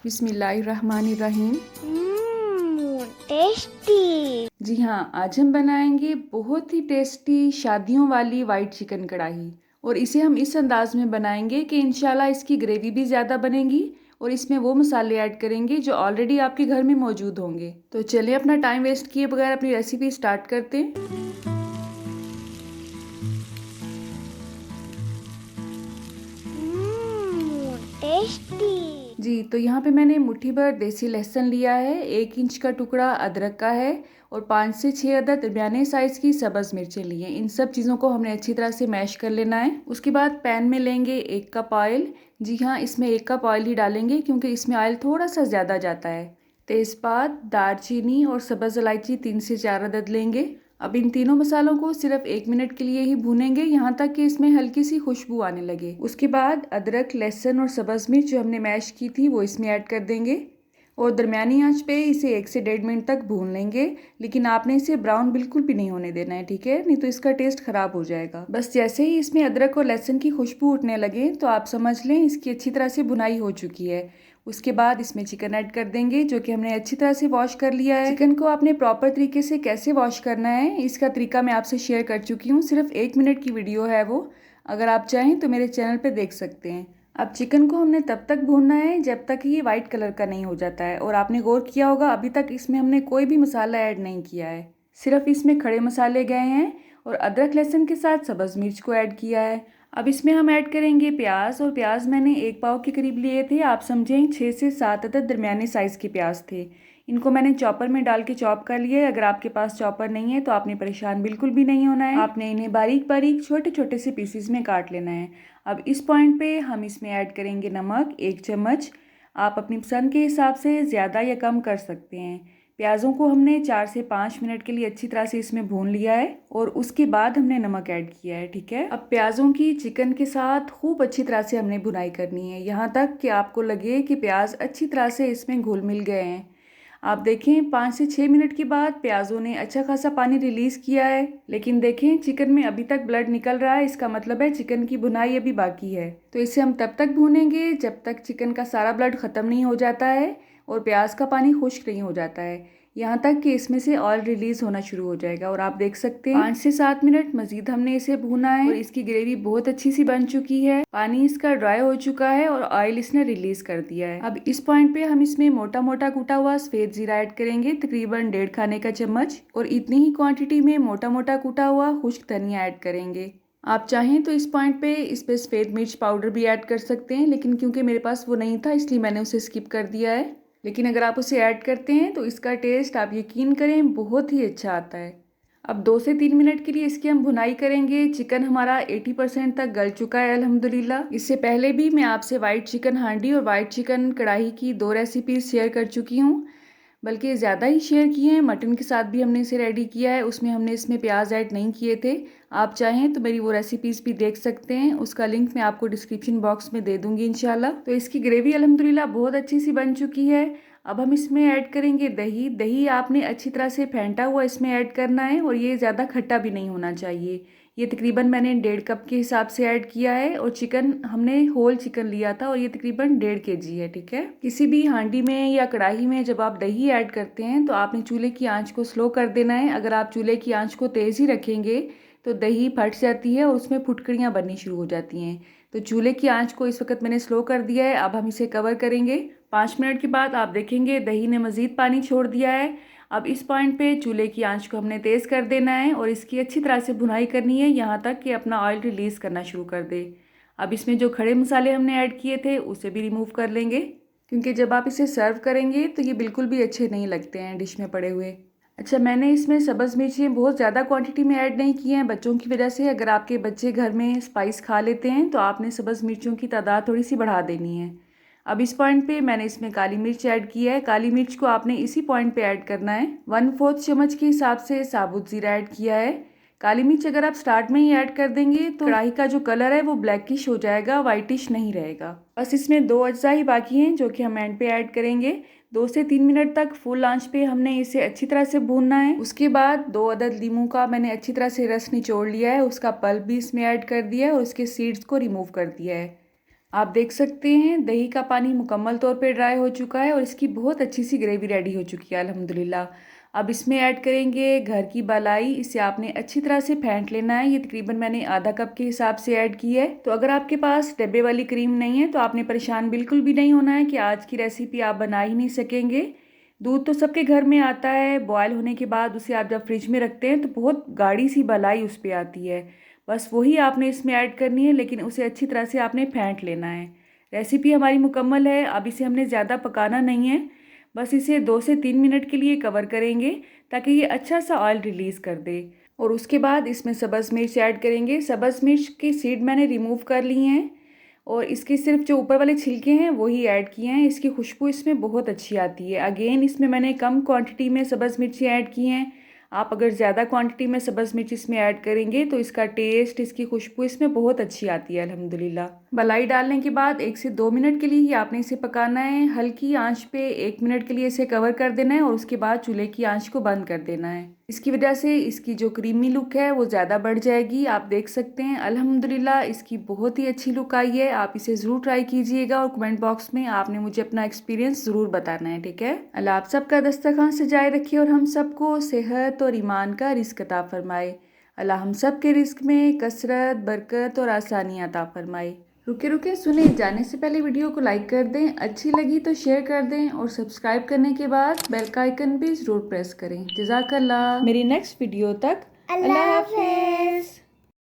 बिस्मिल्लाहिर्रहमानिर्रहीम। टेस्टी। जी हाँ, आज हम बनाएंगे बहुत ही टेस्टी शादियों वाली वाइट चिकन कढ़ाई। और इसे हम इस अंदाज में बनाएंगे कि इंशाल्लाह इसकी ग्रेवी भी ज़्यादा बनेगी और इसमें वो मसाले ऐड करेंगे जो ऑलरेडी आपके घर में मौजूद होंगे। तो चलिए अपना टाइम वेस्ट किए बगैर अपनी रेसिपी स्टार्ट करते हैं। टेस्टी। जी, तो यहाँ पे मैंने मुट्ठी भर देसी लहसुन लिया है, 1 इंच का टुकड़ा अदरक का है और 5 से 6 अदद दरमियाने साइज़ की सब्ज़ मिर्चें ली हैं। इन सब चीज़ों को हमने अच्छी तरह से मैश कर लेना है। उसके बाद पैन में लेंगे 1 कप ऑयल। जी हाँ, इसमें 1 कप ऑयल ही डालेंगे क्योंकि इसमें ऑयल थोड़ा सा ज़्यादा जाता है। तेज़पात, दालचीनी और सब्ज़ इलायची 3 से 4 अदद लेंगे। अब इन तीनों मसालों को सिर्फ 1 मिनट के लिए ही भूनेंगे, यहाँ तक कि इसमें हल्की सी खुशबू आने लगे। उसके बाद अदरक, लहसुन और सब्ज़ मिर्च जो हमने मैश की थी वो इसमें ऐड कर देंगे और दरमियानी आंच पे इसे 1 से 1.5 मिनट तक भून लेंगे। लेकिन आपने इसे ब्राउन बिल्कुल भी नहीं होने देना है, ठीक है? नहीं तो इसका टेस्ट खराब हो जाएगा। बस जैसे ही इसमें अदरक और लहसुन की खुशबू उठने लगे तो आप समझ लें इसकी अच्छी तरह से भुनाई हो चुकी है। उसके बाद इसमें चिकन ऐड कर देंगे जो कि हमने अच्छी तरह से वॉश कर लिया है। चिकन को आपने प्रॉपर तरीके से कैसे वॉश करना है इसका तरीका मैं आपसे शेयर कर चुकी हूँ, सिर्फ 1 मिनट की वीडियो है वो। अगर आप चाहें तो मेरे चैनल पे देख सकते हैं। अब चिकन को हमने तब तक भूनना है जब तक ये वाइट कलर का नहीं हो जाता है। और आपने गौर किया होगा अभी तक इसमें हमने कोई भी मसाला ऐड नहीं किया है, सिर्फ इसमें खड़े मसाले गए हैं और अदरक लहसुन के साथ सब्ज़ मिर्च को ऐड किया है। अब इसमें हम ऐड करेंगे प्याज, और प्याज मैंने 1 पाव के करीब लिए थे। आप समझें 6 से 7 अदद दरमियाने साइज़ के प्याज थे। इनको मैंने चॉपर में डाल के चॉप कर लिया है। अगर आपके पास चॉपर नहीं है तो आपने परेशान बिल्कुल भी नहीं होना है, आपने इन्हें बारीक बारीक छोटे छोटे से पीसीज में काट लेना है। अब इस पॉइंट पे हम इसमें ऐड करेंगे नमक 1 चम्मच। आप अपनी पसंद के हिसाब से ज़्यादा या कम कर सकते हैं। प्याज़ों को हमने 4 से 5 मिनट के लिए अच्छी तरह से इसमें भून लिया है और उसके बाद हमने नमक ऐड किया है, ठीक है? अब प्याज़ों की चिकन के साथ खूब अच्छी तरह से हमने भुनाई करनी है, यहाँ तक कि आपको लगे कि प्याज अच्छी तरह से इसमें घुल मिल गए हैं। आप देखें 5 से 6 मिनट के बाद प्याज़ों ने अच्छा खासा पानी रिलीज़ किया है, लेकिन देखें चिकन में अभी तक ब्लड निकल रहा है। इसका मतलब है चिकन की भुनाई अभी बाकी है। तो इसे हम तब तक भूनेंगे जब तक चिकन का सारा ब्लड ख़त्म नहीं हो जाता है और प्याज का पानी खुश्क नहीं हो जाता है, यहाँ तक कि इसमें से ऑयल रिलीज होना शुरू हो जाएगा। और आप देख सकते हैं 5 से 7 मिनट मजीद हमने इसे भूना है और इसकी ग्रेवी बहुत अच्छी सी बन चुकी है। पानी इसका ड्राई हो चुका है और ऑयल इसने रिलीज कर दिया है। अब इस पॉइंट पे हम इसमें मोटा मोटा कूटा हुआ सफेद जीरा ऐड करेंगे, तकरीबन 1.5 खाने का चम्मच, और इतनी ही क्वांटिटी में मोटा मोटा कूटा हुआ खुश्क धनिया ऐड करेंगे। आप चाहें तो इस पॉइंट पे इस पे सफ़ेद मिर्च पाउडर भी ऐड कर सकते हैं, लेकिन क्योंकि मेरे पास वो नहीं था इसलिए मैंने उसे स्किप कर दिया है। लेकिन अगर आप उसे ऐड करते हैं तो इसका टेस्ट आप यकीन करें बहुत ही अच्छा आता है। अब 2 से 3 मिनट के लिए इसकी हम भुनाई करेंगे। चिकन हमारा 80% तक गल चुका है अल्हम्दुलिल्लाह। इससे पहले भी मैं आपसे वाइट चिकन हांडी और वाइट चिकन कढ़ाई की 2 रेसिपीज़ शेयर कर चुकी हूँ, बल्कि ज़्यादा ही शेयर किए हैं। मटन के साथ भी हमने इसे रेडी किया है, उसमें हमने इसमें प्याज ऐड नहीं किए थे। आप चाहें तो मेरी वो रेसिपीज़ भी देख सकते हैं, उसका लिंक मैं आपको डिस्क्रिप्शन बॉक्स में दे दूंगी इंशाल्लाह। तो इसकी ग्रेवी अल्हम्दुलिल्लाह बहुत अच्छी सी बन चुकी है। अब हम इसमें ऐड करेंगे दही। दही आपने अच्छी तरह से फेंटा हुआ इसमें ऐड करना है और ये ज़्यादा खट्टा भी नहीं होना चाहिए। ये तकरीबन मैंने 1.5 कप के हिसाब से ऐड किया है और चिकन हमने होल चिकन लिया था और ये तकरीबन 1.5 kg है, ठीक है? किसी भी हांडी में या कढ़ाई में जब आप दही ऐड करते हैं तो आपने चूल्हे की आंच को स्लो कर देना है। अगर आप चूल्हे की आंच को तेज़ ही रखेंगे तो दही फट जाती है और उसमें फुटकड़ियाँ बननी शुरू हो जाती हैं। तो चूल्हे की आंच को इस वक्त मैंने स्लो कर दिया है। अब हम इसे कवर करेंगे। 5 मिनट के बाद आप देखेंगे दही ने मज़ीद पानी छोड़ दिया है। अब इस पॉइंट पे चूल्हे की आंच को हमने तेज़ कर देना है और इसकी अच्छी तरह से भुनाई करनी है, यहाँ तक कि अपना ऑयल रिलीज़ करना शुरू कर दे। अब इसमें जो खड़े मसाले हमने ऐड किए थे उसे भी रिमूव कर लेंगे, क्योंकि जब आप इसे सर्व करेंगे तो ये बिल्कुल भी अच्छे नहीं लगते हैं डिश में पड़े हुए। अच्छा, मैंने इसमें सब्ज़ मिर्चें बहुत ज़्यादा क्वांटिटी में ऐड नहीं की हैं बच्चों की वजह से। अगर आपके बच्चे घर में स्पाइस खा लेते हैं तो आपने सब्ज़ मिर्चों की तादाद थोड़ी सी बढ़ा देनी है। अब इस पॉइंट पे मैंने इसमें काली मिर्च ऐड की है। काली मिर्च को आपने इसी पॉइंट पे ऐड करना है। 1/4 चम्मच के हिसाब से साबुत ज़ीरा ऐड किया है। काली मिर्च अगर आप स्टार्ट में ही ऐड कर देंगे तो कढ़ाई का जो कलर है वो ब्लैकिश हो जाएगा, वाइटिश नहीं रहेगा। बस इसमें 2 अज्जा ही बाकी हैं जो कि हम एंड पे ऐड करेंगे। 2 से 3 मिनट तक फुल आंच पे हमने इसे अच्छी तरह से भूनना है। उसके बाद 2 अदद लीमू का मैंने अच्छी तरह से रस निचोड़ लिया है, उसका पल्प भी इसमें ऐड कर दिया है और उसके सीड्स को रिमूव कर दिया है। आप देख सकते हैं दही का पानी मुकम्मल तौर पे ड्राई हो चुका है और इसकी बहुत अच्छी सी ग्रेवी रेडी हो चुकी है अल्हम्दुलिल्लाह। अब इसमें ऐड करेंगे घर की मलाई। इसे आपने अच्छी तरह से फेंट लेना है। ये तकरीबन मैंने आधा कप के हिसाब से ऐड की है। तो अगर आपके पास डब्बे वाली क्रीम नहीं है तो आपने परेशान बिल्कुल भी नहीं होना है कि आज की रेसिपी आप बना ही नहीं सकेंगे। दूध तो सबके घर में आता है, बॉयल होने के बाद उसे आप जब फ्रिज में रखते हैं तो बहुत गाढ़ी सी मलाई उस पर आती है। बस वही आपने इसमें ऐड करनी है, लेकिन उसे अच्छी तरह से आपने फेंट लेना है। रेसिपी हमारी मुकम्मल है। अब इसे हमने ज़्यादा पकाना नहीं है, बस इसे 2 से 3 मिनट के लिए कवर करेंगे ताकि ये अच्छा सा ऑयल रिलीज़ कर दे। और उसके बाद इसमें सब्ज़ मिर्च ऐड करेंगे। सब्ज़ मिर्च की सीड मैंने रिमूव कर ली हैं और इसके सिर्फ जो ऊपर वाले छिलके हैं वही ऐड किए हैं। इसकी खुशबू इसमें बहुत अच्छी आती है। अगेन इसमें मैंने कम क्वांटिटी में सब्ज़ मिर्ची ऐड की हैं। आप अगर ज़्यादा क्वांटिटी में सब्ज़ मिर्च इसमें ऐड करेंगे तो इसका टेस्ट, इसकी खुशबू इसमें बहुत अच्छी आती है अल्हम्दुलिल्लाह। मलाई डालने के बाद 1 से 2 मिनट के लिए ही आपने इसे पकाना है। हल्की आंच पे 1 मिनट के लिए इसे कवर कर देना है और उसके बाद चूल्हे की आंच को बंद कर देना है। इसकी वजह से इसकी जो क्रीमी लुक है वो ज़्यादा बढ़ जाएगी। आप देख सकते हैं अल्हम्दुलिल्लाह इसकी बहुत ही अच्छी लुक आई है। आप इसे ज़रूर ट्राई कीजिएगा और कमेंट बॉक्स में आपने मुझे अपना एक्सपीरियंस ज़रूर बताना है, ठीक है। अल्लाह आप सबका दस्तरखान सजाए रखे और हम सबको सेहत और ईमान का रिज़्क अता फरमाए। अल्लाह हम सब के रिज़्क में कसरत, बरकत और आसानी अता फरमाए। रुके रुके सुने, जाने से पहले वीडियो को लाइक कर दें, अच्छी लगी तो शेयर कर दें और सब्सक्राइब करने के बाद बेल का आइकन भी ज़रूर प्रेस करें। जज़ाकल्लाह। मेरी नेक्स्ट वीडियो तक अल्लाह हाफिज़।